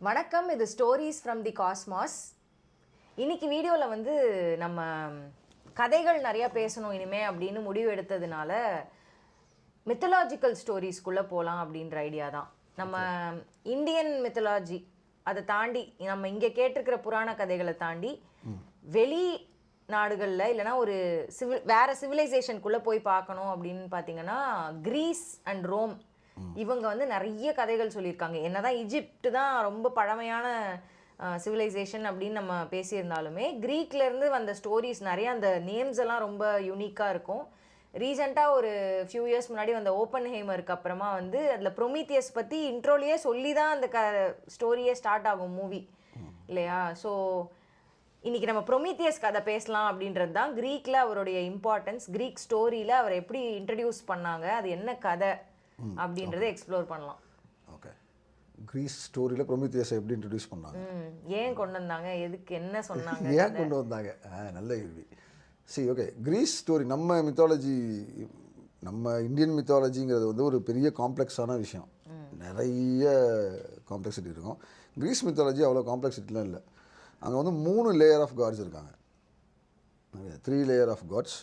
வணக்கம், இது stories from the cosmos. இன்னைக்கு வீடியோவில் வந்து நம்ம கதைகள் நிறையா பேசணும் இனிமே அப்படின்னு முடிவு எடுத்ததுனால மித்தலாஜிக்கல் ஸ்டோரிஸ்குள்ளே போகலாம் அப்படின்ற ஐடியா தான். நம்ம இந்தியன் மித்தலாஜி அதை தாண்டி நம்ம இங்கே கேட்டிருக்கிற புராண கதைகளை தாண்டி வெளி நாடுகளில் இல்லைனா ஒரு வேறு சிவிலைசேஷனுக்குள்ளே போய் பார்க்கணும் அப்படின்னு பார்த்தீங்கன்னா கிரீஸ் அண்ட் ரோம் இவங்க வந்து நிறைய கதைகள் சொல்லியிருக்காங்க. என்னதான் ஈஜிப்ட் தான் ரொம்ப பழமையான சிவிலைசேஷன் அப்படின்னு நம்ம பேசியிருந்தாலுமே க்ரீக்லேருந்து வந்த ஸ்டோரிஸ் நிறைய அந்த நேம்ஸ் எல்லாம் ரொம்ப யூனிக்காக இருக்கும். ரீசெண்டாக ஒரு ஃபியூ இயர்ஸ் முன்னாடி வந்த ஓப்பன்ஹைமருக்கு அப்புறமா வந்து அதில் ப்ரொமீத்தியஸ் பற்றி இன்ட்ரோலேயே சொல்லி தான் அந்த ஸ்டோரியே ஸ்டார்ட் ஆகும் மூவி இல்லையா? ஸோ இன்றைக்கி நம்ம ப்ரொமீத்தியஸ் கதை பேசலாம் அப்படின்றது தான். க்ரீக்கில் அவருடைய இம்பார்ட்டன்ஸ், க்ரீக் ஸ்டோரியில் அவர் எப்படி இன்ட்ரடியூஸ் பண்ணாங்க, அது என்ன கதை அப்படின்றத எக்ஸ்ப்ளோர் பண்ணலாம். ஓகே, கிரீஸ் ஸ்டோரியில் ப்ரொமீத்தியஸை எப்படி இன்ட்ரடியூஸ் பண்ணாங்க, ஏன் கொண்டு வந்தாங்க, எதுக்கு என்ன சொன்னாங்க, ஏன் கொண்டு வந்தாங்க? நல்ல கேள்வி. சரி, ஓகே. கிரீஸ் ஸ்டோரி நம்ம மித்தாலஜி, நம்ம இந்தியன் மித்தாலஜிங்கிறது வந்து ஒரு பெரிய காம்ப்ளெக்ஸான விஷயம். நிறைய காம்ப்ளெக்சிட்டி இருக்கும். கிரீஸ் மித்தாலஜி அவ்வளோ காம்ப்ளெக்சிட்டிலாம் இல்லை. அங்கே வந்து 3 லேயர் ஆஃப் காட்ஸ் இருக்காங்க. 3 layer of gods.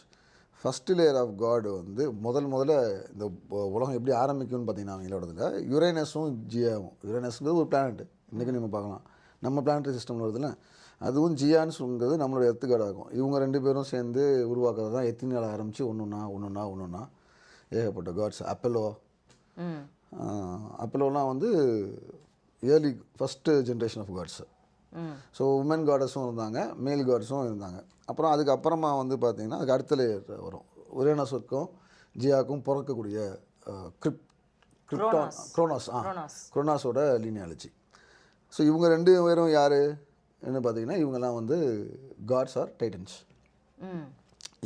First layer of god வந்து முதல்ல இந்த உலகம் எப்படி ஆரம்பிக்கும்னு பார்த்தீங்கன்னா அவங்களோடதில் யுரேனஸும் ஜியாவும். யுரேனஸ்ங்கிறது ஒரு பிளானட், இன்றைக்கி நம்ம பார்க்கலாம் நம்ம பிளானட்டரி சிஸ்டமில் வருதுல்ல, அதுவும் ஜியான்ஸுங்கிறது நம்மளோட எர்த்து கார்டு ஆகும். இவங்க 2 பேரும் சேர்ந்து உருவாக்குறது தான் எத்தினால் ஆரம்பித்து ஒன்றுனா ஏகப்பட்ட காட்ஸ். அப்பலோலாம் வந்து early first generation of gods. So women காடஸும் இருந்தாங்க, மேல் காட்ஸும் இருந்தாங்க. அப்புறம் அதுக்கப்புறமா வந்து பார்த்திங்கன்னா அதுக்கு அடுத்த லேயர் வரும். யுரேனஸுக்கும் ஜியாவுக்கும் பிறக்கக்கூடிய குரோனாஸோட லீனியாலஜி. ஸோ இவங்க 2 பேரும் யார் என்ன பார்த்தீங்கன்னா இவங்கெல்லாம் வந்து காட்ஸ் ஆர் டைட்டன்ஸ்.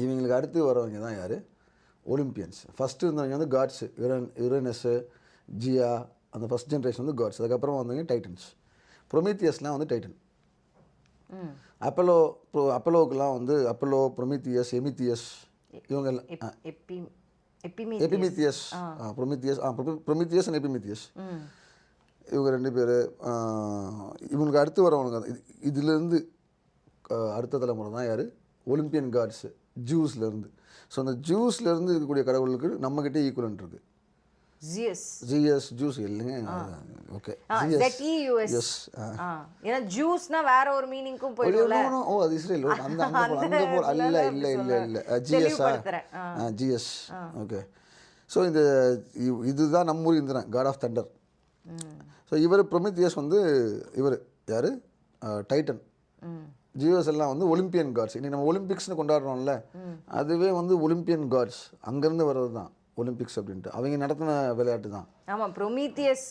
இவங்களுக்கு அடுத்து வரவங்க தான் யார்? ஒலிம்பியன்ஸ். ஃபஸ்ட்டு இருந்தவங்க வந்து காட்ஸு, யுரேனஸு ஜியா, அந்த ஃபஸ்ட் ஜென்ரேஷன் வந்து காட்ஸ். அதுக்கப்புறமா வந்தவங்க டைட்டன்ஸ். ப்ரொமீத்தியஸ்லாம் வந்து டைட்டன். அப்பலோக்கெலாம் வந்து அப்பலோ, ப்ரொமீத்தியஸ், எமித்தியஸ், இவங்க எபிமித்தியஸ், ப்ரொமீத்தியஸ் அண்ட் எபிமித்தியஸ், இவங்க 2 பேர். இவங்களுக்கு அடுத்து வரவங்க இதுலேருந்து அடுத்த தலைமுறை தான் யார்? Olympian katsu, ஜூஸ்லேருந்து. ஸோ அந்த ஜூஸ்லேருந்து இருக்கக்கூடிய கடவுளுக்கு நம்மக்கிட்டே ஈக்குவலன்ட் இருக்குது. ஜூஸ் இல்லைங்க. Okay, yes. ஏன்னா ஜூஸ்னா வேற ஒரு மீனிங்க்கும் போயிடும்ல. ஓ, அது இஸ்ரேல். அந்த இல்ல ஜிஎஸ். ஓகே. ஸோ இதுதான் நம்ம ஊர் Indran, god of thunder. So இவர் ப்ரொமீத்தியஸ் வந்து இவர் யார்? டைட்டன். ஜிஎஸ் எல்லாம் வந்து ஒலிம்பியன் காட்ஸ். இன்னைக்கு நம்ம ஒலிம்பிக்ஸ்னு கொண்டாடுறோம்ல, அதுவே வந்து ஒலிம்பியன் காட்ஸ் அங்கேருந்து வர்றது தான் ஒலிம்பிக்ஸ் அப்படின்ட்டு. அவங்க நடத்தின விளையாட்டு தான். ஆமாம், ப்ரொமீத்தியஸ்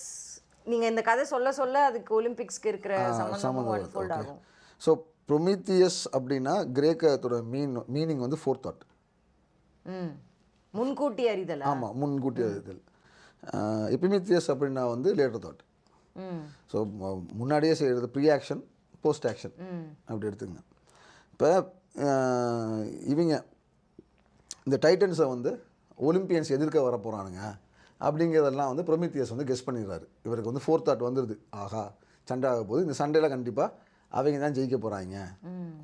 நீங்கள் இந்த கதை சொல்ல அதுக்கு ஒலிம்பிக்ஸ்க்கு இருக்கிற சம்மந்தம் அன்ஃபோல்ட் ஆகும். ஸோ ப்ரொமீத்தியஸ் அப்படின்னா கிரேக்கத்தோட மீனிங் வந்து ஃபோர்த் தாட், முன்கூட்டி அறிதல். ஆமாம், முன்கூட்டி அறிதல். எபிமித்தியஸ் அப்படின்னா வந்து லேட்டர் தாட். ஸோ முன்னாடியே செய்கிறது ப்ரீ ஆக்ஷன், போஸ்ட் ஆக்ஷன் அப்படி எடுத்துங்க. இப்போ இவங்க இந்த டைட்டன்ஸை வந்து ஒலிம்பியன்ஸ் எதிர்க்க வர போகிறானுங்க அப்படிங்கிறதெல்லாம் வந்து ப்ரொமீத்தியஸ் வந்து கெஸ் பண்ணிடுறாரு. இவருக்கு வந்து ஃபோர்த் தாட் வந்துடுது, ஆஹா சண்டை ஆக போகுது, இந்த சண்டையில் கண்டிப்பாக அவங்க தான் ஜெயிக்க போகிறாங்க,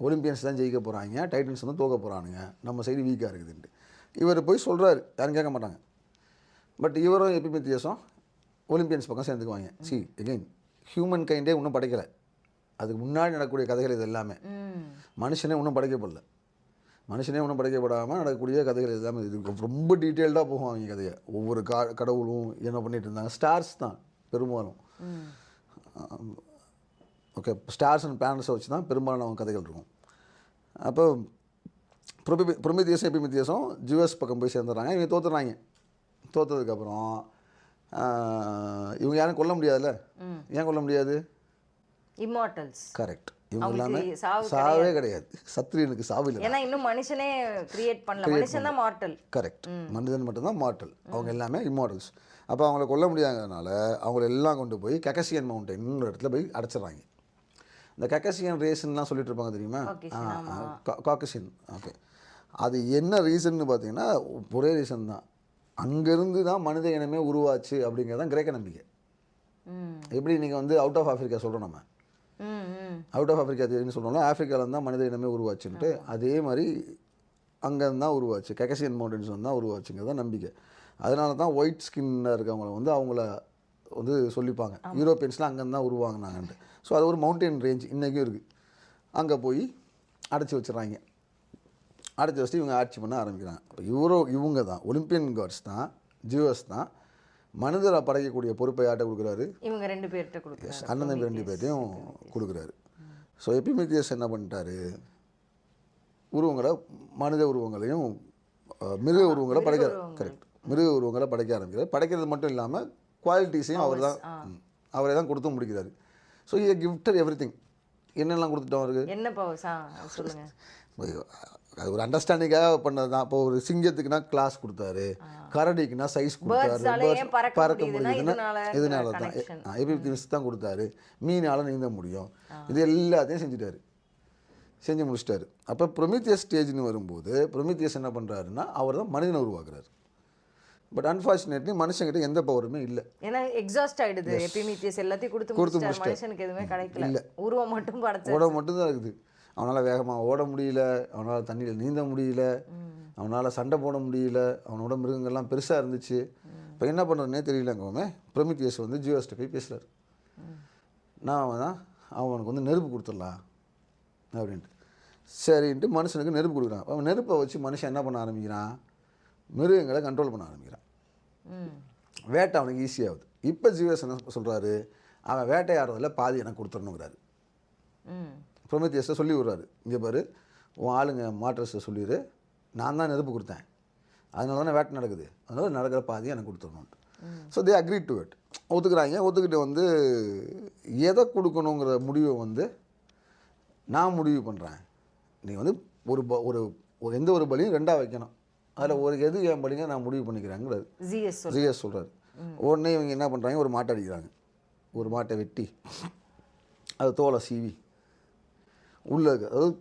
ஒலிம்பியன்ஸ் தான் ஜெயிக்க போகிறாங்க, டைட்டன்ஸ் வந்து தோக்க போகிறானுங்க, நம்ம சைடு வீக்காக இருக்குதுன்ட்டு இவர் போய் சொல்கிறாரு. யாரும் கேட்க மாட்டாங்க. பட் இவரும் எபிமித்தியஸும் ஒலிம்பியன்ஸ் பக்கம் சேர்ந்துக்குவாங்க. சி எகெயின், ஹியூமன் கைண்டே இன்னும் படைக்கலை. அதுக்கு முன்னாடி நடக்கக்கூடிய கதைகள் இது எல்லாமே. மனுஷனே இன்னும் படைக்கப்படல. மனுஷனே ஒன்றும் படைக்கப்படாமல் நடக்கக்கூடிய கதைகள் எல்லாமே இது ரொம்ப டீட்டெயில்டாக போகும் அவங்க கதையை. ஒவ்வொரு கடவுளும் என்ன பண்ணிகிட்டு இருந்தாங்க. ஸ்டார்ஸ் தான் பெரும்பாலும். ஓகே, ஸ்டார்ஸ் அண்ட் பிளானட்ஸை வச்சு தான் பெரும்பாலான அவங்க கதைகள் இருக்கும். அப்போ ப்ரொமீத்தியஸும் எபிமித்தியஸும் ஜூஎஸ் பக்கம் போய் சேர்ந்துடுறாங்க. இவங்க தோற்றுறாங்க. தோற்றதுக்கப்புறம் இவங்க யாரும் கொல்ல முடியாதுல்ல. ஏன் கொல்ல முடியாது? இம்மார்டல்ஸ். கரெக்ட். இவங்க எல்லாமே சாவே கிடையாது. சத்திரியனுக்கு சாவு இல்லை. ஏன்னா இன்னும் மனுஷனே கிரியேட் பண்ணல. மனுஷன் தான் மார்டல். கரெக்ட். மனிதன் மட்டும்தான் மார்டல். அவங்க எல்லாமே இம்மார்டல்ஸ். அப்போ அவங்கள கொல்ல முடியாததுனால அவங்கள எல்லாம் கொண்டு போய் கக்கசியன் மவுண்டன் இடத்துல போய் அடைச்சிடுறாங்க. இந்த கக்கசியன் ரேஸ்லாம் சொல்லிட்டு இருப்பாங்க தெரியுமா? காக்கசியன். ஓகே, அது என்ன ரீசன்னு பார்த்தீங்கன்னா ஒரே ரீசன் தான். அங்கேருந்து தான் மனித இனமே உருவாச்சு அப்படிங்கிறது தான் கிரேக்க நம்பிக்கை. எப்படி நீங்கள் வந்து அவுட் ஆஃப் ஆஃப்ரிக்கா சொல்கிறோம் நம்ம அவுட் ஆஃப் ஆஃப்ரிக்கா தியரின்னு சொல்கிறோம்ல, ஆஃப்ரிக்காவில் தான் மனித இனமே உருவாச்சுன்ட்டு, அதே மாதிரி அங்கேருந்து தான் உருவாச்சு, கெகசியன் மவுண்டன்ஸ் தான் உருவாச்சுங்கிறது தான் நம்பிக்கை. அதனால தான் ஒயிட் ஸ்கின்னாக இருக்கவங்கள வந்து அவங்கள வந்து சொல்லிப்பாங்க யூரோப்பியன்ஸ்லாம் அங்கேருந்து தான் உருவாங்கினாங்கன்ட்டு. ஸோ அது ஒரு மவுண்டன் ரேஞ்ச் இன்றைக்கும் இருக்குது. அங்கே போய் அடைச்சி வச்சிடறாங்க. அடைச்சி வச்சுட்டு இவங்க ஆட்சி பண்ண ஆரம்பிக்கிறாங்க. இப்போ இவங்க தான் ஒலிம்பியன் காட்ஸ் தான், ஜியோஸ் தான் மனிதரை படைக்கக்கூடிய பொறுப்பை யார்கிட்ட கொடுக்குறாரு? இவங்க 2 பேர்கிட்ட கொடுக்குறாரு. அண்ணன் தம்பி 2 பேர்ட்டையும் கொடுக்குறாரு. ஸோ எபிமெத்தியஸ் என்ன பண்ணிட்டாரு? உருவங்களை, மனித உருவங்களையும் மிருக உருவங்களை படைக்க, கரெக்ட், மிருக உருவங்களை படைக்க ஆரம்பிக்கிறார். படைக்கிறது மட்டும் இல்லாமல் குவாலிட்டிஸையும் அவரே தான் கொடுத்து முடிக்கிறாரு. So he gifted everything. என்னெல்லாம் கொடுத்துட்டோம் அவருக்கு? என்ன பவர்ஸா சொல்லுங்க. அது ஒரு அண்டர்ஸ்டாண்டிங்காக பண்ணது தான். இப்போ ஒரு சிங்கத்துக்குனா கிளாஸ் கொடுத்தாரு, கரடிக்குனா சைஸ் கொடுத்தாரு, பறக்க முடியுதுன்னா இதனால தான் எபிமெத்தியஸ் தான் கொடுத்தாரு. மீனால் நீந்த முடியும், இது எல்லாத்தையும் செஞ்சுட்டாரு, செஞ்சு முடிச்சிட்டாரு. அப்போ ப்ரொமீத்தியஸ் ஸ்டேஜ்னு வரும்போது ப்ரொமீத்தியஸ் என்ன பண்ணுறாருன்னா அவர் தான் மனிதனை உருவாக்குறாரு. பட் அன்ஃபார்ச்சுனேட்லி மனுஷங்கிட்ட எந்த பவருமே இல்லை. ஏன்னா எக்ஸாஸ்ட் ஆகிடுது. எபிமெத்தியஸ் எல்லாத்தையும் கொடுத்து மனுஷனுக்கு எதுவுமே கிடைக்கல, உருவம் மட்டும் படைச்சு, உடம்பு மட்டும் தான் இருக்குது. அவனால் வேகமாக ஓட முடியல, அவனால் தண்ணியில் நீந்த முடியல, அவனால் சண்டை போட முடியல, அவனோட மிருகங்கள்லாம் பெருசாக இருந்துச்சு. இப்போ என்ன பண்ணுறதுனே தெரியலங்கவுமே ப்ரொமீத்தியஸ் வந்து ஜியோஸ்ட்டை போய் பேசுகிறார். நான் தான் அவனுக்கு வந்து நெருப்பு கொடுத்துடலாம் அப்படின்ட்டு. சரின்ட்டு மனுஷனுக்கு நெருப்பு கொடுக்குறான். அவன் நெருப்பை வச்சு மனுஷன் என்ன பண்ண ஆரம்பிக்கிறான்? மிருகங்களை கண்ட்ரோல் பண்ண ஆரம்பிக்கிறான். வேட்டை அவனுக்கு ஈஸியாகுது. இப்போ ஜியோஸ் என்ன சொல்கிறாரு? அவன் வேட்டையாடுறதில் பாதி எனக்கு கொடுத்துடணுங்கிறாரு. ப்ரொமீத்தியஸை சொல்லி விடுறாரு, இங்கே பாரு உன் ஆளுங்க மாட்ரஸை சொல்லிடு, நான் தான் நெருப்பு கொடுத்தேன், அதனால தானே வேட்டை நடக்குது, அதனால நடக்கிற பாதியை எனக்கு கொடுத்துடணுன்ட்டு. So they agree to it. ஒத்துக்கிறாங்க. ஒத்துக்கிட்டு வந்து எதை கொடுக்கணுங்கிற முடிவை வந்து நான் முடிவு பண்ணுறேன். நீ வந்து ஒரு எந்த ஒரு பலியும் 2ஆக வைக்கணும், அதில் ஒரு எது என் பலிங்க நான் முடிவு பண்ணிக்கிறேங்கிறாரு ஜிஎஸ் சொல்கிறாரு. உடனே இவங்க என்ன பண்ணுறாங்க? ஒரு மாட்டை அடிக்கிறாங்க. ஒரு மாட்டை வெட்டி அது தோலை சீவி உள்ள, அதாவது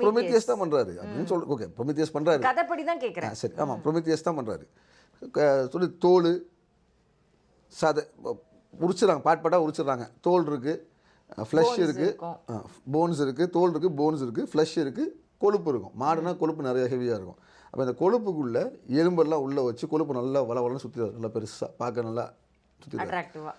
ப்ரொமீத்தியஸ் தான் பண்ணுறாரு அப்படின்னு சொல்லி, ஓகே ப்ரொமீத்தியஸ் பண்ணுறாரு, கதைப்படி தான் கேட்குறேன். சரி, ஆமாம் ப்ரொமீத்தியஸ் தான் பண்ணுறாரு. சொல்லி தோல் சதை உரிச்சிடறாங்க, பாட்டாக உரிச்சிடுறாங்க. தோல் இருக்குது, ஃப்ளஷ் இருக்குது, போன்ஸ் இருக்குது, தோல் இருக்குது, போன்ஸ் இருக்குது, ஃப்ளஷ் இருக்குது, கொழுப்பு இருக்கும். மாடுனா கொழுப்பு நிறைய ஹெவியாக இருக்கும். அப்போ இந்த கொழுப்புக்குள்ளே எலும்பெல்லாம் உள்ளே வச்சு கொழுப்பு நல்லா வளவலன்னு சுற்றிடுறாரு, நல்லா பெருசாக பார்க்க நல்லா சுற்றிடுறாரு.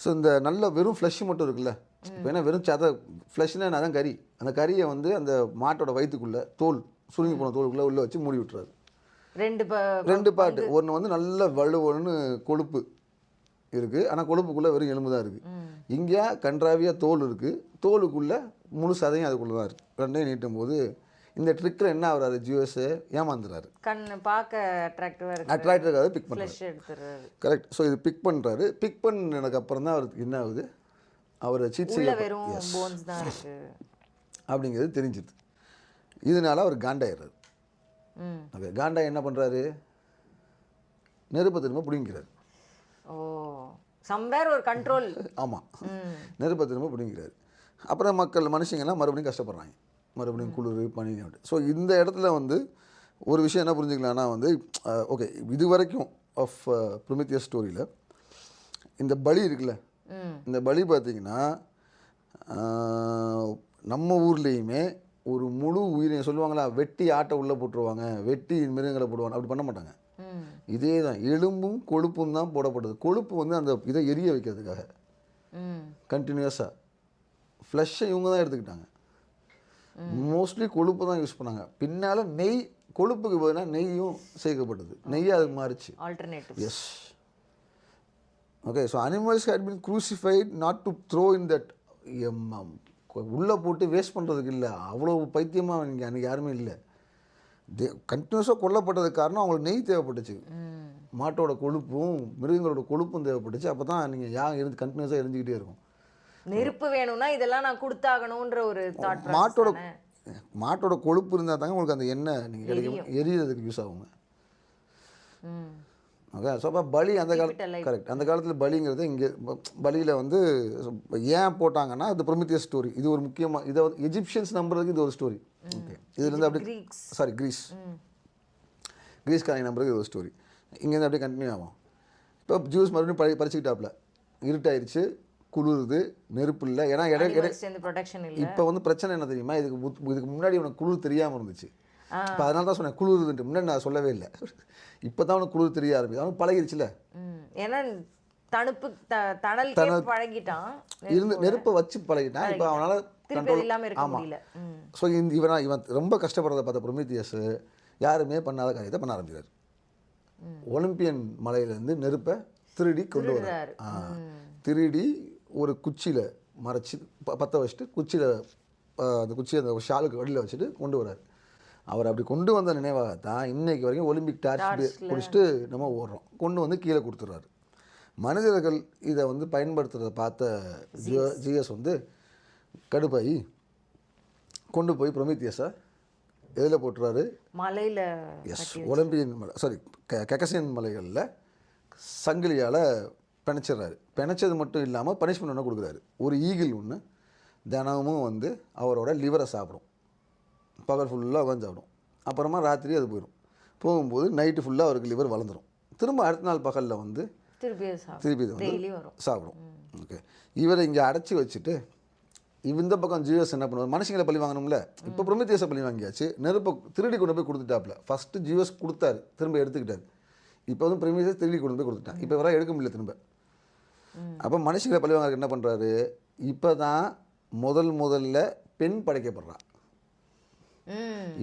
ஸோ இந்த நல்ல வெறும் ஃப்ளஷ் மட்டும் இருக்குல்ல, இப்போ ஏன்னா வெறும் சதை ஃப்ளஷ்னா அதான் கறி, அந்த கறியை வந்து அந்த மாட்டோட வயிற்றுக்குள்ளே தோல் சுருங்கி போன தோலுக்குள்ளே உள்ளே வச்சு மூடி விட்டுறாரு. 2 பார்ட்டு. ஒன்று வந்து நல்ல வலுவலுன்னு கொழுப்பு இருக்குது, ஆனால் கொழுப்புக்குள்ளே வெறும் எலும்பு தான் இருக்குது. இங்கே கன்றாவியாக தோல் இருக்குது, தோலுக்குள்ளே முழு சதையும் அதுக்குள்ளே தான் இருக்குது. 2ஐயும் நீட்டும் போது இந்த ட்ரிக்கில் என்ன ஆகுறாரு? ஜியோஸை ஏமாந்துறாரு. பார்க்க அட்ராக்டிவாக இருக்காது, பிக் பண்ணுறாரு. கரெக்ட். ஸோ இது பிக் பண்ணுறாரு. பிக் பண்ணதுக்கு அப்புறம் தான் அவருக்கு என்ன ஆகுது? அவரை சீட் செய்ய அப்படிங்கிறது தெரிஞ்சுது. இதனால அவர் காண்டாயிடுறாரு. ஓகே, காண்டாய் என்ன பண்ணுறாரு? நெருப்பை திரும்ப பிடிங்கிறாரு. ஒரு கண்ட்ரோல். ஆமாம், நெருப்பை திரும்ப பிடிங்கிறாரு. அப்புறம் மனுஷங்கள்லாம் மறுபடியும் கஷ்டப்படுறாங்க, மறுபடியும் குளிர் பனி அப்படி. ஸோ இந்த இடத்துல வந்து ஒரு விஷயம் என்ன புரிஞ்சுக்கலாம்னா வந்து, ஓகே இது வரைக்கும் ஆஃப் ப்ரொமீத்தியஸ் ஸ்டோரியில் இந்த பலி இருக்குல்ல, இந்த பலி பார்த்திங்கன்னா நம்ம ஊர்லேயுமே ஒரு முழு உயிரையும் சொல்லுவாங்களா, வெட்டி ஆட்டை உள்ளே போட்டுருவாங்க, வெட்டி மிருகங்களை போடுவாங்க, அப்படி பண்ண மாட்டாங்க. இதே தான் எலும்பும் கொழுப்பும் தான் போடப்படுது. கொழுப்பு வந்து அந்த இதை எரிய வைக்கிறதுக்காக கண்டினியூஸாக. ஃப்ளஷ்ஷை இவங்க தான் எடுத்துக்கிட்டாங்க, மோஸ்ட்லி கொழுப்பு தான் யூஸ் பண்ணாங்க. பின்னால் நெய், கொழுப்புக்கு பதிலாக நெய்யும் சேர்க்கப்பட்டது, நெய்யாக அது மாறிச்சு. Yes, okay. So animals had been crucified not to throw in that, உள்ளே போட்டு வேஸ்ட் பண்ணுறதுக்கு இல்லை. அவ்வளோ பைத்தியமாக நீங்கள் அன்றைக்கி யாருமே இல்லை. கண்டினியூஸாக கொல்லப்பட்டதுக்கு காரணம் அவங்களுக்கு நெய் தேவைப்பட்டுச்சு, மாட்டோட கொழுப்பும் மிருகங்களோட கொழுப்பும் தேவைப்பட்டுச்சு. அப்போ தான் நீங்கள் இருந்து கண்டினியூஸாக எரிஞ்சிக்கிட்டே இருக்கும். நெருப்பு வேணும்னா இதெல்லாம் நான் கொடுத்தாகணுன்ற ஒரு மாட்டோட கொழுப்பு இருந்தால் தாங்க உங்களுக்கு அந்த எண்ணெய் நீங்கள் கிடைக்கும், எரியறதுக்கு யூஸ் ஆகுங்க. ஓகே. ஸோ அப்போ பலி அந்த காலத்தில், கரெக்ட், அந்த காலத்தில் பலிங்கிறது இங்கே பலியில் வந்து ஏன் போட்டாங்கன்னா இது ப்ரொமீத்தியஸ் ஸ்டோரி. இது ஒரு முக்கியமாக, இதை வந்து எஜிப்ஷியன்ஸ் நம்புறதுக்கு இது ஒரு ஸ்டோரி. ஓகே, இதுலேருந்து அப்படி கிரீஸ்காரங்க நம்புறதுக்கு இது ஒரு ஸ்டோரி. இங்கேருந்து அப்படியே கண்டினியூ ஆகும். இப்போ ஜூஸ் மறுபடியும் படிச்சுக்கிட்டாப்புல இருட்டாயிருச்சு, குளிருது, நெருப்பு இல்லை. ஏன்னா ப்ரொடெக்ஷன் இல்லை. இப்போ வந்து பிரச்சனை என்ன தெரியுமா, இதுக்கு முன்னாடி உனக்கு குளிர் தெரியாமல் இருந்துச்சு. இப்போ அதனால தான் சொன்னேன் குளிருதுன்ட்டு. முன்னாடி நான் சொல்லவே இல்லை. இப்போ தான் உனக்கு குளிர் தெரிய ஆரம்பிச்சு. அவனுக்கு பழகிடுச்சுல. ஏன்னா தணுப்பு தணல் பழகிட்டான், நெருப்பை வச்சு பழகிட்டான். இப்போ அவனால் கண்ட்ரோல் இல்லாமல் இருக்க முடியல. ஸோ இவன் ரொம்ப கஷ்டப்படுறதை பார்த்த ப்ரொமீத்தியஸ் யாருமே பண்ணாத காரியத்தை பண்ண ஆரம்பிக்கிறார். ஒலிம்பியன் மலையிலேருந்து நெருப்பை திருடி கொண்டு வர்றார். திருடி ஒரு குச்சியில் மறைச்சி பற்ற வச்சுட்டு குச்சியில் அந்த குச்சியை அந்த ஷாலுக்கு வழியில் வச்சுட்டு கொண்டு வர்றார். அவர் அப்படி கொண்டு வந்த நினைவாகத்தான் இன்னைக்கு வரைக்கும் ஒலிம்பிக் டார்ச் பிடிச்சிட்டு நம்ம ஓடுறோம். கொண்டு வந்து கீழே கொடுத்துட்றாரு. மனிதர்கள் இதை வந்து பயன்படுத்துகிறத பார்த்த ஜிஎஸ் வந்து கடுப்பாகி கொண்டு போய் ப்ரொமீத்தியஸை எதில் போட்டுறாரு? மலையில். எஸ், ஒலிம்பியன் மலை, சாரி கெக்கசியன் மலைகளில் சங்கிலியால் பிணைச்சிடுறாரு. பிணைச்சது மட்டும் இல்லாமல் பனிஷ்மெண்ட் ஒன்று கொடுக்குறாரு. ஒரு ஈகிள் ஒன்று தினமும் வந்து அவரோட லிவரை சாப்பிடும். பகல் ஃபுல்லாக உட்காந்து சாப்பிடும். அப்புறமா ராத்திரி அது போயிடும். போகும்போது நைட்டு ஃபுல்லாக அவருக்கு லிவர் வளர்ந்துடும். திரும்ப அடுத்த நாள் பகலில் வந்து திருப்பி இது வந்து சாப்பிடும். ஓகே, இவரை இங்கே அடைச்சி வச்சுட்டு இந்த பக்கம் ஜிஎஸ் என்ன பண்ணுவார்? மனுஷங்களை பழி வாங்கணும்ல. இப்போ ப்ரொமீத்தியஸை பழி வாங்கியாச்சு. நெருப்பை திருடி கொண்டு போய் கொடுத்துட்டாப்புல. ஃபஸ்ட்டு ஜிஎஸ் கொடுத்தாரு, திரும்ப எடுத்துக்கிட்டாரு. இப்போ வந்து ப்ரொமீத்தியஸ் திருடி கொண்டு போய் கொடுத்துட்டான். இப்போ வர எடுக்க முடியல திரும்ப. அப்போ மனுஷங்களை பழி வாங்க என்ன பண்ணுறாரு? இப்போ தான் முதல்ல பெண் படைக்கப்படுறான்.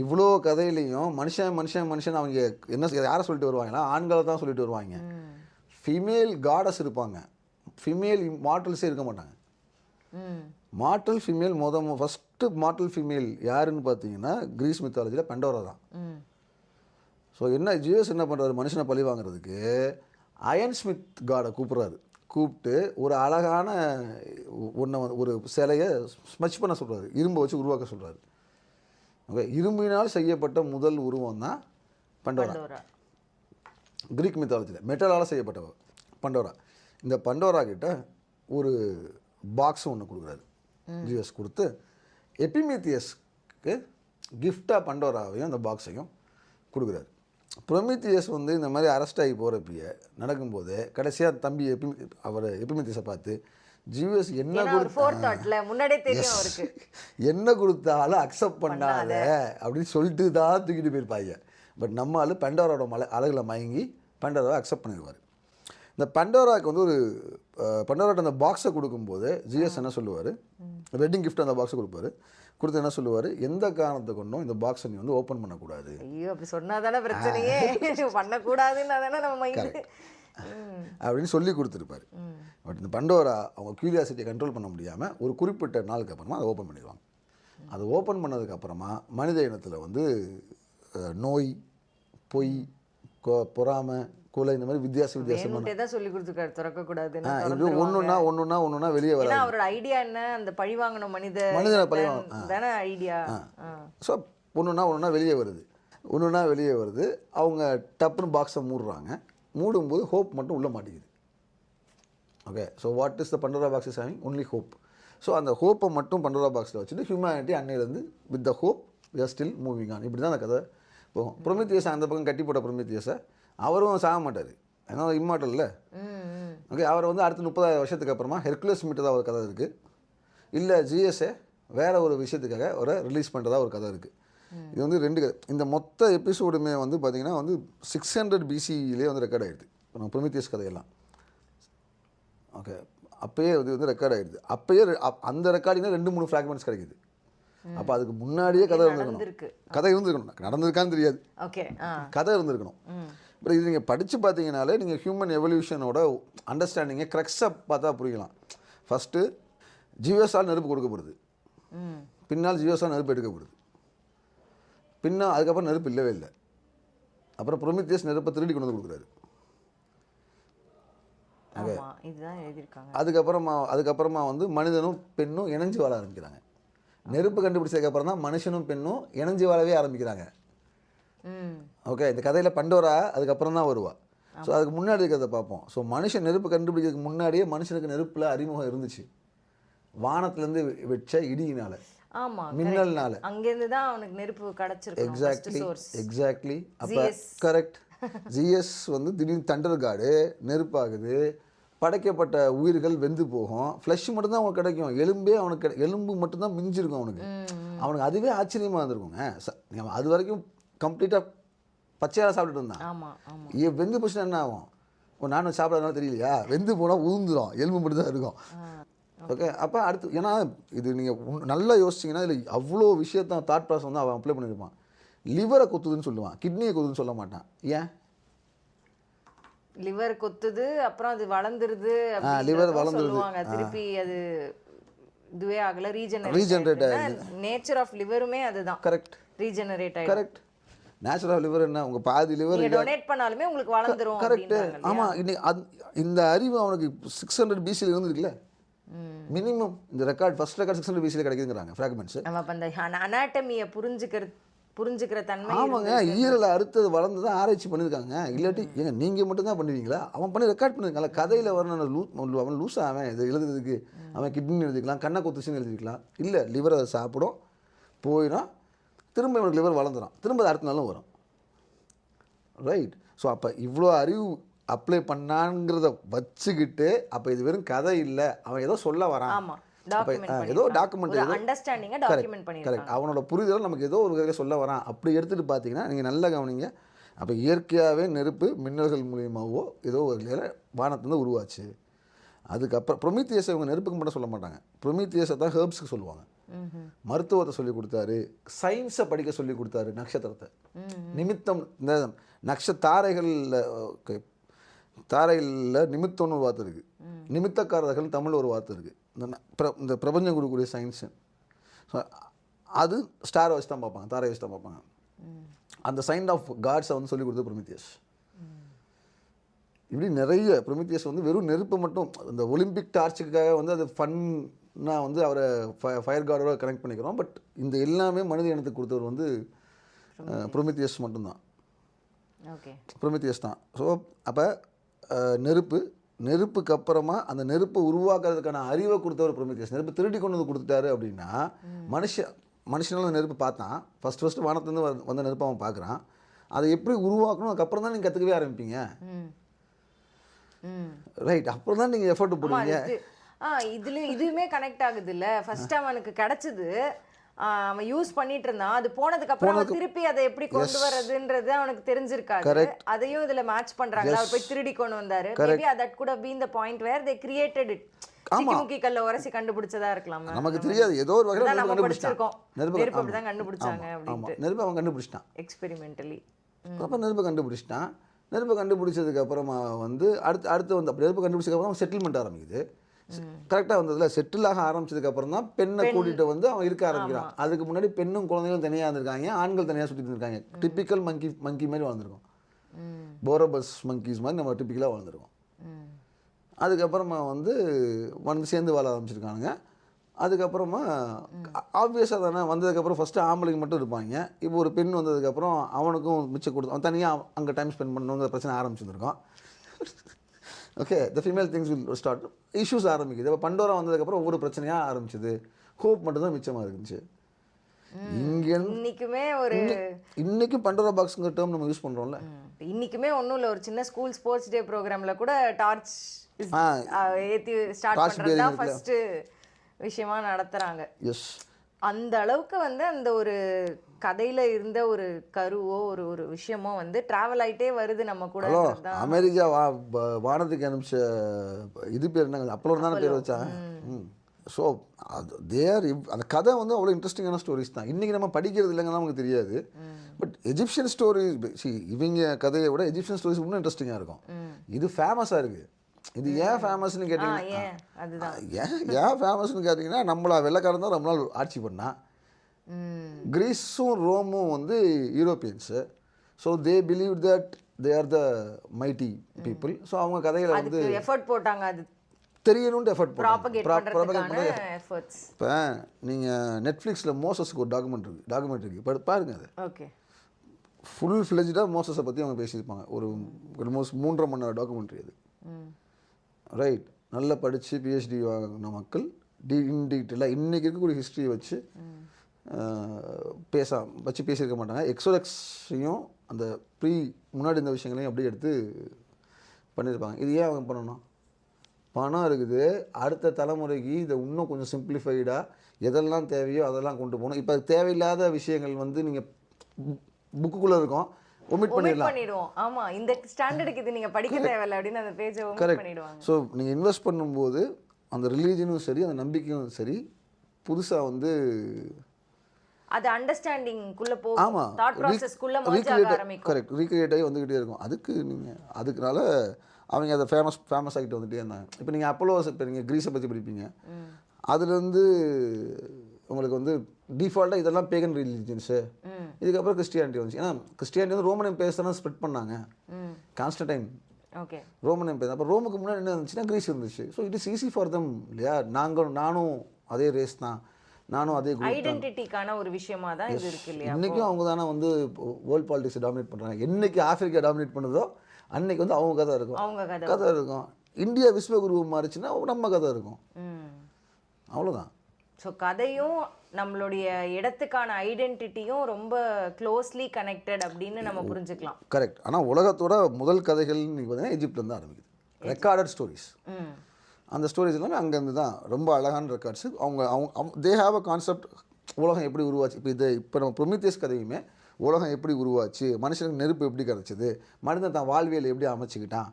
இவ்வளோ கதையிலையும் மனுஷன் அவங்க என்ன யாரை சொல்லிட்டு வருவாங்கன்னா ஆண்களை தான் சொல்லிட்டு வருவாங்க. ஃபீமேல் காடஸ் இருப்பாங்க, ஃபீமேல் மார்டல்ஸே இருக்க மாட்டாங்க. Mortal female first mortal female யாருன்னு பார்த்தீங்கன்னா கிரீஸ் மித்தாலஜியில் பெண்டோரா தான். ஸோ என்ன ஜிஎஸ் என்ன பண்ணுறாரு? மனுஷனை பழி வாங்குறதுக்கு அயன் ஸ்மித் காடை கூப்பிட்டு ஒரு அழகான ஒரு சிலையை ஸ்மச் பண்ண சொல்கிறாரு. இரும்பை வச்சு உருவாக்க சொல்கிறாரு. ஓகே, இரும்பினால் செய்யப்பட்ட முதல் உருவம் தான் பண்டோரா. கிரீக் மித்தாலஜியில் மெட்டலால் செய்யப்பட்ட பண்டோரா. இந்த பண்டோரா கிட்ட ஒரு பாக்ஸ் ஒன்று கொடுக்குறாரு. ஜிஎஸ் கொடுத்து எபிமீத்தியஸ்க்கு கிஃப்டாக பண்டோராவையும் அந்த பாக்ஸையும் கொடுக்குறாரு. ப்ரொமீத்தியஸ் வந்து இந்த மாதிரி அரெஸ்ட் ஆகி போகிறப்ப நடக்கும்போது கடைசியாக தம்பி எபிமீத்தியஸை பார்த்து ஜிஎஸ் என்ன கொடுத்தாலும் அக்செப்ட் பண்ணாத அப்படின்னு சொல்லிட்டு தான் தூக்கிட்டு போயிருப்பாங்க. பட் நம்ம ஆள் பெண்டோராவோட அழகில் மயங்கி பெண்டோராவை அக்செப்ட் பண்ணிடுவார். இந்த பெண்டோராவுக்கு வந்து ஒரு பெண்டோராட்ட அந்த பாக்ஸை கொடுக்கும்போது ஜிஎஸ் என்ன சொல்லுவார்? வெட்டிங் கிஃப்ட் அந்த பாக்ஸை கொடுத்து என்ன சொல்லுவார்? எந்த காரணத்தை கொண்டும் இந்த பாக்ஸை நீ வந்து ஓப்பன் பண்ணக்கூடாது. ஐயோ, அப்படி சொன்னாதானே பிரச்சனையே. பண்ணக்கூடாதுன்னு நம்ம அப்படின்னு சொல்லி கொடுத்துருப்பாரு. பட் இந்த பண்டோரா அவங்க கியூரியாசிட்டியை கண்ட்ரோல் பண்ண முடியாமல் ஒரு குறிப்பிட்ட நாளுக்கு அப்புறமா அதை ஓப்பன் பண்ணிடுவாங்க. அதை ஓப்பன் பண்ணதுக்கப்புறமா மனித இனத்தில் வந்து நோய், பொய், பொறாமை, கொலை, இந்த மாதிரி வித்தியாசமான சொல்லி கொடுத்துருக்காரு. திறக்கக்கூடாது ஒன்றுனா வெளியே வர அவரோட ஐடியா என்ன? அந்த பழி வாங்கணும் மனிதனை பழி வாங்க ஐடியா. ஸோ ஒன்றுனா வெளியே வருது. அவங்க டப்புன்னு பாக்ஸை மூடும்போது ஹோப் மட்டும் உள்ளே மாட்டேங்குது. Okay, so what is the Pandora box is having only hope. So அந்த ஹோப்பை மட்டும் பண்டோரா பாக்ஸில் வச்சுட்டு ஹியூமனிட்டி அன்னையிலேருந்து with the hope we are still moving on. இப்படி தான் அந்த கதை போகும். ப்ரொமீத்தியஸ் அந்த பக்கம் கட்டி போட்ட ப்ரொமீத்தியஸை அவரும் சாக மாட்டார், ஏன்னா இம்மார்டல் இல்லை. ஓகே, அவரை வந்து அடுத்த 30,000 வருஷத்துக்கு அப்புறமா ஹெர்குலஸ் மீட்டதாக ஒரு கதை இருக்குது. இல்லை ஜிஎஸ்ஏ வேறு ஒரு விஷயத்துக்காக ஒரு ரிலீஸ் பண்ணுறதா ஒரு கதை இருக்குது. இது வந்து 2 கதை. இந்த மொத்த எபிசோடுமே வந்து பார்த்திங்கன்னா வந்து 600 BCலேயே வந்து ரெக்கார்ட் ஆகிடுது. இப்போ நம்ம ப்ரொமீத்தியஸ் கதையெல்லாம் ஓகே அப்போயே வந்து ரெக்கார்ட் ஆகிடுது. அப்போயே அந்த ரெக்கார்டிங்னா 2-3 ஃப்ராக்மெண்ட்ஸ் கிடைக்குது. அப்போ அதுக்கு முன்னாடியே கதை இருந்திருக்கணும். நடந்திருக்கான்னு தெரியாது, கதை இருந்திருக்கணும். பட் இது நீங்கள் படித்து பார்த்தீங்கனாலே நீங்கள் ஹியூமன் எவல்யூஷனோட அண்டர்ஸ்டாண்டிங்கை க்ரக்ஸாக பார்த்தா புரியலாம். ஃபஸ்ட்டு ஜிஎஸால் நெருப்பு கொடுக்கப்படுது, பின்னால் ஜிஎஸால் நெருப்பு எடுக்கப்படுது, அதுக்கப்புறம் நெருப்பு இல்லவே இல்லை. அப்புறம் ப்ரொமீத்தியஸ் நெருப்பை திருடி கொண்டு வந்து கொடுக்குறாரு. அதுக்கப்புறமா வந்து மனிதனும் பெண்ணும் இணைஞ்சு வாழ ஆரம்பிக்கிறாங்க. நெருப்பு கண்டுபிடிச்சதுக்கப்புறம் தான் மனுஷனும் பெண்ணும் இணைஞ்சு வாழவே ஆரம்பிக்கிறாங்க. ஓகே, இந்த கதையில் பண்டோரா அதுக்கப்புறம் தான் வருவா. ஸோ அதுக்கு முன்னாடி இருக்கிறத பார்ப்போம். ஸோ மனுஷன் நெருப்பு கண்டுபிடிக்கிறதுக்கு முன்னாடியே மனுஷனுக்கு நெருப்பில் அறிமுகம் இருந்துச்சு. வானத்துலேருந்து வச்ச இடியினால, மின்னல்னால, அங்கேருந்து தான் அவனுக்கு நெருப்பு கிடைச்சிருக்கு. எக்ஸாக்ட்லி அப்போ கரெக்ட். ஜிஎஸ் வந்து திடீர்னு தண்டர் காடு நெருப்பாகுது, படைக்கப்பட்ட உயிர்கள் வெந்து போகும், ஃப்ளஷ் மட்டும்தான் அவனுக்கு கிடைக்கும், எலும்பே அவனுக்கு எலும்பு மட்டும்தான் மிஞ்சிருக்கும் அவனுக்கு. அவனுக்கு அதுவே ஆச்சரியமாக இருந்திருக்குங்க. அது வரைக்கும் கம்ப்ளீட்டாக பச்சையாக சாப்பிட்டுட்டு இருந்தான். வெந்து போச்சுன்னா என்ன ஆகும்? ஒரு நான்வெஜ் சாப்பிட்றதுனால தெரியலையா, வெந்து போனால் உழுந்துடும், எலும்பு மட்டும் தான் இருக்கும். ஓகே, அப்போ அடுத்து ஏன்னா இது நீங்கள் நல்லா யோசிச்சிங்கன்னா இதில் அவ்வளோ விஷயத்த தாட் ப்ராசஸ் வந்து அவன் அப்ளை பண்ணியிருப்பான். லிவரை கொத்துதுன்னு சொல்லுவான், கிட்னியை கொத்துதுன்னு சொல்ல மாட்டான். ஏன்? லிவர் கொத்துது, அப்புறம் அது வளர்ந்துருது, லிவர் வளர்ந்துருது, சொல்லுவாங்க. திருப்பி அது இதுவே ஆகல, ரீஜெனரேட் நேச்சர் ஆஃப் லிவருமே அதுதான். கரெக்ட், ரீஜெனரேட் ஆயிடும். கரெக்ட். நேச்சுரல் ஆஃப் லிவர் என்ன, உங்கள் பாதி லிவர் டொனேட் பண்ணாலுமே உங்களுக்கு வளர்ந்துரும். கரெக்ட். ஆமாம், இன்னைக்கு இந்த அறிவு அவனுக்கு 600 BCல இருந்துருக்குல்ல மினிமம். இந்த ரெக்கார்ட் ஃபர்ஸ்ட் ரெக்கார்ட் 600 BCல கிடைக்குதுங்கிறாங்க ஃப்ராக்மெண்ட்ஸ். நம்ம அப்ப அந்த அனாட்டமியை புரிஞ்சுக்கிற தன்மை. ஆமாங்க, ஈரலை அறுத்தது வளர்ந்து தான் ஆராய்ச்சி பண்ணியிருக்காங்க. இல்லாட்டி ஏங்க நீங்கள் மட்டும்தான் பண்ணுவீங்களா? அவன் பண்ணி ரெக்கார்ட் பண்ணியிருக்காங்க. கதையில் வரணும், அவன் லூஸாக அவன் இதை எழுதுறதுக்கு அவன் கிட்னி எழுதிக்கலாம், கண்ணை கொத்துச்சுன்னு எழுதிக்கலாம். இல்லை, லிவர் அதை சாப்பிடும், போயிடும், திரும்ப இவனுக்கு லிவர் வளர்ந்துடும், திரும்ப அது அடுத்த நாளும் வரும். ரைட். ஸோ அப்போ இவ்வளோ அறிவு அப்ளை பண்ணாங்கிறத வச்சுக்கிட்டு அப்போ இது வெறும் கதை இல்லை, அவன் ஏதோ சொல்ல வரான், ஏதோ டாக்குமெண்ட், கரெக்ட், அவனோட புரிதல் நமக்கு ஏதோ ஒரு வகையில் சொல்ல வரான் அப்படி எடுத்துகிட்டு பார்த்தீங்கன்னா நீங்கள் நல்லா கவனிங்க. அப்போ இயற்கையாகவே நெருப்பு மின்னல்கள் மூலியமாகவோ ஏதோ ஒரு வகையில் வானத்துலேருந்து உருவாச்சு. அதுக்கப்புறம் ப்ரொமீத்தியஸை இவங்க நெருப்புக்கு மட்டும் சொல்ல மாட்டாங்க, ப்ரொமீத்தியஸை தான் ஹெர்ப்ஸுக்கு சொல்லுவாங்க. மருத்துவத்தை சொல்லி கொடுத்தாரு, சயின்ஸை படிக்க சொல்லி கொடுத்தாரு, நட்சத்திரத்தை, நிமித்தம், இந்த தாரைகளில் நிமித்தம்னு ஒரு வார்த்தை இருக்குது, நிமித்தக்காரர்கள் தமிழ் ஒரு வார்த்தை இருக்குது. இந்த பிரபஞ்சம் கொடுக்கக்கூடிய சயின்ஸு, ஸோ அது ஸ்டாரை வச்சு தான் பார்ப்பாங்க, தாரை வச்சு தான் பார்ப்பாங்க. அந்த சைன் ஆஃப் காட்ஸை வந்து சொல்லிக் கொடுத்தது ப்ரொமீத்தியஸ். இப்படி நிறைய ப்ரொமீத்தியஸ் வந்து வெறும் நெருப்பு மட்டும், இந்த ஒலிம்பிக் டார்ச்சுக்காக வந்து அது ஃபன்னா வந்து அவரை ஃபயர் காடோட கனெக்ட் பண்ணிக்கிறோம். பட் இந்த எல்லாமே மனித இனத்துக்கு கொடுத்தவர் வந்து ப்ரொமீத்தியஸ் மட்டும்தான், ப்ரொமீத்தியஸ் தான். ஸோ அப்போ நெருப்புக்கு அப்புறமா அந்த நெருப்பை உருவாக்குறதுக்கான அறிவை கொடுத்தவர் ப்ரொமீத்தியஸ். நெருப்பு திருடி கொண்டு வந்து கொடுத்துட்டாரு அப்படின்னா மனுஷனால நெருப்பு பார்த்தான், ஃபஸ்ட்டு வானத்துலேருந்து வந்த நெருப்பை அவன் பார்க்குறான், அதை எப்படி உருவாக்கணும் அதுக்கப்புறம் தான் நீங்கள் கற்றுக்கவே ஆரம்பிப்பீங்க. ரைட், அப்புறம் தான் நீங்கள் எஃபர்ட் போடுவீங்க. இதுவுமே கனெக்ட் ஆகுது இல்லை. ஃபர்ஸ்ட் அவனுக்கு கிடைச்சது, அவன் யூஸ் பண்ணிட்டு இருந்தான், அது போனதுக்கு அப்புறம் திருப்பி அதை எப்படி கொண்டு வரதுன்றது அவனுக்கு தெரிஞ்சிருக்காது. அதையும் இதுல மேட்ச் பண்றாங்க. அவர் போய் திருடி கொண்டு வந்தாரு. Maybe that could have been the point where they created it. சிக்கிமுக்கி கல்ல உரசி கண்டுபிடிச்சதா இருக்கலாம். நமக்கு தெரியாது, ஏதோ ஒரு வகையில நம்ம கண்டுபிடிச்சிருக்கோம். நெருப்பு அப்படி தான் கண்டுபிடிச்சாங்க அப்படினு. நெருப்பு அவன் கண்டுபிடிச்சான் எக்ஸ்பெரிமெண்டலி. அப்ப நெருப்பு கண்டுபிடிச்சான். நெருப்பு கண்டுபிடிச்சதுக்கு அப்புறமா வந்து அடுத்து வந்து நெருப்பு கண்டுபிடிச்சதுக்கு அப்புறம் செட்டில்மெண்ட் ஆரம்பிக்குது. கரெக்டாக வந்ததில்ல, செட்டில் ஆக ஆரம்பிச்சதுக்கு அப்புறம் தான் பெண்ணை கூட்டிகிட்டு வந்து அவன் இருக்க ஆரம்பிக்கிறான். அதுக்கு முன்னாடி பெண்ணும் குழந்தைகளும் தனியாக இருந்திருக்காங்க, ஆண்கள் தனியாக சுற்றிட்டு இருந்திருக்காங்க. டிப்பிக்கல் மங்கி மாதிரி வாழ்ந்துருக்கோம், போரோபஸ் மங்கீஸ் மாதிரி நம்ம டிப்பிக்கலாக வாழ்ந்துருக்கோம். அதுக்கப்புறமா வந்து சேர்ந்து வாழ ஆரம்பிச்சிருக்கானுங்க. அதுக்கப்புறமா ஆப்வியஸாக தானே வந்ததுக்கப்புறம் ஃபஸ்ட்டு ஆம்பளைக்கு மட்டும் இருப்பாங்க. இப்போ ஒரு பெண் வந்ததுக்கப்புறம் அவனுக்கும் மிச்சம் கொடுத்து அவன் தனியாக அங்கே டைம் ஸ்பெண்ட் பண்ணணுங்கிற பிரச்சனை ஆரம்பிச்சுருக்கோம். Okay, the female things will start, issues ஆரம்பிக்குது. இப்போ பண்டோரா வந்ததுக்கப்புறம் ஒவ்வொரு பிரச்சனையாக ஆரம்பிச்சுது. ஹோப் மட்டும்தான் மிச்சமாக இருந்துச்சு. இன்னைக்கும் பண்டோரா பாக்ஸுங்கிற டேர்ம் நம்ம யூஸ் பண்ணுறோம்ல. இன்னைக்குமே ஒன்றும் இல்லை, ஒரு சின்ன ஸ்கூல் ஸ்போர்ட்ஸ் டே ப்ரோக்ராமில் கூட டார்ச் ஏற்றி ஸ்டார்ட் பண்ணுறது தான் ஃபஸ்ட்டு விஷயமா நடத்துகிறாங்க. எஸ், அந்த அளவுக்கு வந்து அந்த ஒரு கதையில இருந்த ஒரு கருவோ ஒரு விஷயமோ வந்து டிராவல் ஆகிட்டே வருது நம்ம கூட. அமெரிக்கா வானத்துக்கு அனுப்பிச்ச இது பேர் என்ன, அப்போலோ தானே பேர் வச்சா. ஸோ அது அந்த கதை வந்து அவ்வளோ இன்ட்ரெஸ்டிங்கான ஸ்டோரிஸ் தான். இன்றைக்கி நம்ம படிக்கிறது இல்லைங்க, நமக்கு தெரியாது. பட் எஜிப்சியன் ஸ்டோரிஸ், இவங்க கதையை விட எஜிப்சியன் ஸ்டோரிஸ் இன்னும் இன்ட்ரெஸ்டிங்காக இருக்கும். இது ஃபேமஸாக இருக்குது. இது ஏன் ஃபேமஸ்ன்னு கேட்டிங்கன்னா, ஏன் ஃபேமஸ்ன்னு கேட்டிங்கன்னா, நம்மளா வெள்ளைக்காரன் தான் ரொம்ப நாள் ஆட்சி பண்ணா. கிரீஸும் ரோமும் வந்து Europeans. So they believe that they are the mighty people. So அவங்க கதையில் வந்து எஃபர்ட் போட்டாங்க, அது தெரியணும்னு எஃபர்ட் போட்டாங்க. இப்போ நீங்கள் நெட்ஃப்ளிக்ஸில் மோசஸ்க்கு ஒரு டாக்குமெண்ட்ரி இருக்குது, பாருங்க. அது ஓகே, ஃபுல் ஃப்ளெஜ்டாக மோசஸை பற்றி அவங்க பேசியிருப்பாங்க. ஒரு ஆல்மோஸ்ட் 3.5 மணி நேரம் டாக்குமெண்ட்ரி அது. ரைட், நல்லா படித்து பிஹெச்டி வாங்கின மக்கள் இன் டீட்டெயிலாக இன்றைக்கி இருக்கக்கூடிய ஹிஸ்ட்ரியை வச்சு பேசியிருக்க மாட்டாங்க. எக்ஸோலெக்ஸையும் அந்த முன்னாடி இந்த விஷயங்களையும் அப்படியே எடுத்து பண்ணியிருப்பாங்க. இது ஏன் அவங்க பண்ணணும்? பணம் இருக்குது, அடுத்த தலைமுறைக்கு இதை இன்னும் கொஞ்சம் சிம்பிளிஃபைடாக எதெல்லாம் தேவையோ அதெல்லாம் கொண்டு போகணும். இப்போ தேவையில்லாத விஷயங்கள் வந்து நீங்கள் புக்குக்குள்ளே இருக்கும், ஒமிட் பண்ணிடலாம். பண்ணிடுவோம். ஆமா, இந்த ஸ்டாண்டர்டுக்கு இது நீங்க படிக்க தேவையில்லை அப்படின்னு அந்த பேஜை ஒமிட் பண்ணிடுவாங்க. ஸோ நீங்கள் இன்வெஸ்ட் பண்ணும்போது அந்த ரிலீஜனும் சரி, அந்த நம்பிக்கையும் சரி, புதுசாக வந்து அது அண்டர்ஸ்டாண்டிங் குள்ள போகும். ஆமா, தாட் process குள்ள merge ஆக ஆரம்பிக்கும். கரெக்ட், ரீக்ரியேட் ஆகி வந்துக்கிட்டே இருக்கும். அதுக்கு நீங்கள் அதுக்குனால அவங்க அதை ஃபேமஸ் ஆகிட்டு வந்துட்டே இருந்தாங்க. இப்போ நீங்கள் அப்போலோஸ், இப்போ நீங்கள் கிரீஸை பற்றி படிப்பீங்க, அதுலேருந்து உங்களுக்கு வந்து டிஃபால்ட்டாக இதெல்லாம் பேகன் ரிலீஜன்ஸு, இதுக்கப்புறம் கிறிஸ்டியானிட்டி வந்துச்சு. ஏன்னா கிறிஸ்டியானிட்டி வந்து ரோமன் எம்பையர்ஸ் தானே ஸ்ப்ரெட் பண்ணாங்க. Constantine okay, Roman empire. அப்போ ரோமுக்கு முன்னாடி என்ன இருந்துச்சுன்னா கிரீஸ் இருந்துச்சு. So it is easy for them இல்லையா? நானும் அதே ரேஸ் தான், நானும் அதே குரூப். ஐடென்டிட்டிக்கான ஒரு விஷயமா தான் இது இருக்கு இல்லையா? இன்றைக்கும் அவங்க தானே வந்து வேர்ல்ட் பாலிடிக்ஸை டாமினேட் பண்ணுறாங்க. என்னைக்கு ஆஃப்ரிக்கா டாமினேட் பண்ணுதோ அன்னைக்கு வந்து அவங்க கதை இருக்கும், அவங்க கதை இருக்கும். இந்தியா விஸ்வகுரு மாறிச்சுன்னா நம்ம கதை இருக்கும். அவ்வளோதான். ஸோ கதையும் நம்மளுடைய இடத்துக்கான ஐடென்டிட்டியும் ரொம்ப க்ளோஸ்லி கனெக்டட் அப்படின்னு நம்ம புரிஞ்சுக்கலாம். கரெக்ட். ஆனால் உலகத்தோட முதல் கதைகள் நீங்கள் பார்த்தீங்கன்னா எஜிப்ட்லேருந்து ஆரம்பிக்குது. Recorded stories. அந்த ஸ்டோரிஸ் எல்லாமே அங்கேருந்து தான். ரொம்ப அழகான ரெக்கார்ட்ஸு. அவங்க தே ஹாவ் அ கான்செப்ட். உலகம் எப்படி உருவாச்சு, இப்போ நம்ம ப்ரொமித்தியஸ் கதையுமே உலகம் எப்படி உருவாச்சு, மனுஷனுக்கு நெருப்பு எப்படி கிடச்சிது, மனிதன் தான் வாழ்வியல் எப்படி அமைச்சிக்கிட்டான்.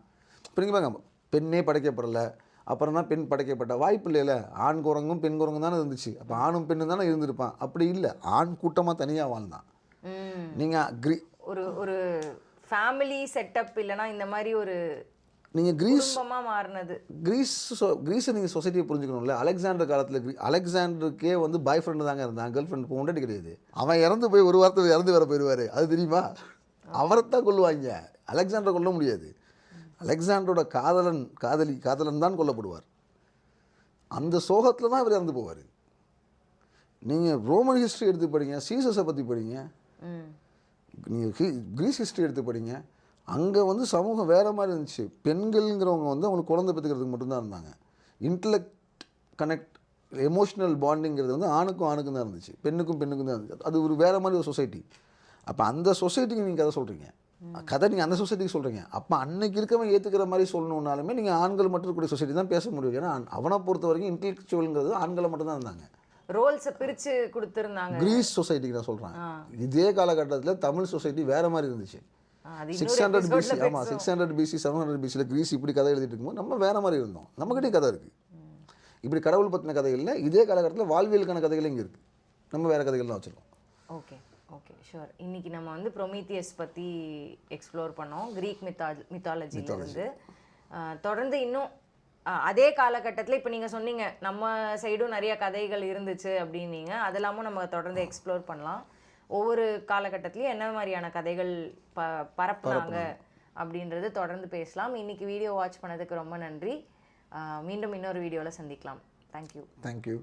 இப்போ நீங்கள் பாருங்க, பெண்ணே படைக்கப்படலை, அப்புறம் தான் பெண் படைக்கப்பட்ட. வாய்ப்பு இல்லைல்ல, ஆண் குரங்கும் பெண் குரங்கும் தானே இருந்துச்சு. அப்போ ஆணும் பெண்ணும் தானே இருந்திருப்பான். அப்படி இல்லை, ஆண் கூட்டமாக தனியாக வாழ்ந்தான். நீங்கள் ஒரு ஃபேமிலி செட்டப் இல்லைனா இந்த மாதிரி ஒரு நீங்கள் கிரீஸை நீங்கள் சொசைட்டியை புரிஞ்சுக்கணும்ல. அலெக்சாண்டர் காலத்தில் அலெக்சாண்டருக்கே வந்து பாய் ஃப்ரெண்டு தாங்க இருந்தான், கேர்ள் ஃப்ரெண்ட் பொண்டாட்டி கிடையாது. அவன் இறந்து போய் ஒரு வாரத்தை இறந்து வர போயிடுவார், அது தெரியுமா? அவரைத்தான் கொல்லுவாங்க, அலெக்சாண்டரை கொல்ல முடியாது. அலெக்சாண்டரோட காதலன் தான் கொல்லப்படுவார். அந்த சோகத்தில் தான் இவர் இறந்து போவார். நீங்கள் ரோமன் ஹிஸ்ட்ரி எடுத்து படிங்க, சீசஸை பற்றி படிங்க, நீங்கள் கிரீஸ் ஹிஸ்ட்ரி எடுத்து படிங்க. அங்கே வந்து சமூகம் வேறு மாதிரி இருந்துச்சு. பெண்கள்ங்கிறவங்க வந்து அவங்களுக்கு குழந்தை பெற்றுக்கிறதுக்கு மட்டும்தான் இருந்தாங்க. இன்டலெக்ட் கனெக்ட், எமோஷ்னல் பாண்டிங்கிறது வந்து ஆணுக்கும் தான் இருந்துச்சு, பெண்ணுக்கும் தான் இருந்துச்சு. அது ஒரு வேறு மாதிரி ஒரு சொசைட்டி. அப்போ அந்த சொசைட்டிக்கு நீங்கள் கதை சொல்கிறீங்க, கதை நீங்கள் அந்த சொசைட்டிக்கு சொல்கிறீங்க. அப்போ அன்னைக்கு இருக்கவங்க ஏற்றுக்கிற மாதிரி சொல்லணுன்னாலுமே நீங்கள் ஆண்கள் மட்டும் இருக்கக்கூடிய சொசைட்டி தான் பேச முடியும். ஏன்னா அவனை பொறுத்த வரைக்கும் இன்டெலெக்சுவல்ங்கிறது ஆண்களை மட்டும்தான் இருந்தாங்க. ரோல்ஸை பிரித்து கொடுத்துருந்தாங்க. கிரீஸ் சொசைட்டிக்கு நான் சொல்கிறேன். இதே காலகட்டத்தில் தமிழ் சொசைட்டி வேறு மாதிரி இருந்துச்சு. 600 BC, ஆமாம் 600 BC 700 BCயில் கிரீஸ் இப்படி கதை எழுதிட்டு இருக்கும்போது நம்ம வேறு மாதிரி இருந்தோம். நம்மகிட்டே கதை இருக்குது. இப்படி கடவுள் பற்றின கதைகளில் இதே காலகட்டத்தில் வாழ்வியலுக்கான கதைகள் இங்கே இருக்குது. நம்ம வேறு கதைகள்லாம் வச்சுருக்கோம். Okay okay sure. இன்றைக்கி நம்ம வந்து ப்ரொமீத்தியஸ் பற்றி எக்ஸ்ப்ளோர் பண்ணோம், கிரீக் மித்தாலஜிலேருந்து. தொடர்ந்து இன்னும் அதே காலகட்டத்தில் இப்போ நீங்கள் சொன்னீங்க நம்ம சைடும் நிறைய கதைகள் இருந்துச்சு அப்படின்னீங்க, அதெல்லாமும் நம்ம தொடர்ந்து எக்ஸ்ப்ளோர் பண்ணலாம். ஒவ்வொரு காலகட்டத்திலையும் என்ன மாதிரியான கதைகள் பரப்புனாங்க அப்படின்றது தொடர்ந்து பேசலாம். இன்றைக்கி வீடியோ வாட்ச் பண்ணதுக்கு ரொம்ப நன்றி. மீண்டும் இன்னொரு வீடியோவில் சந்திக்கலாம். தேங்க்யூ.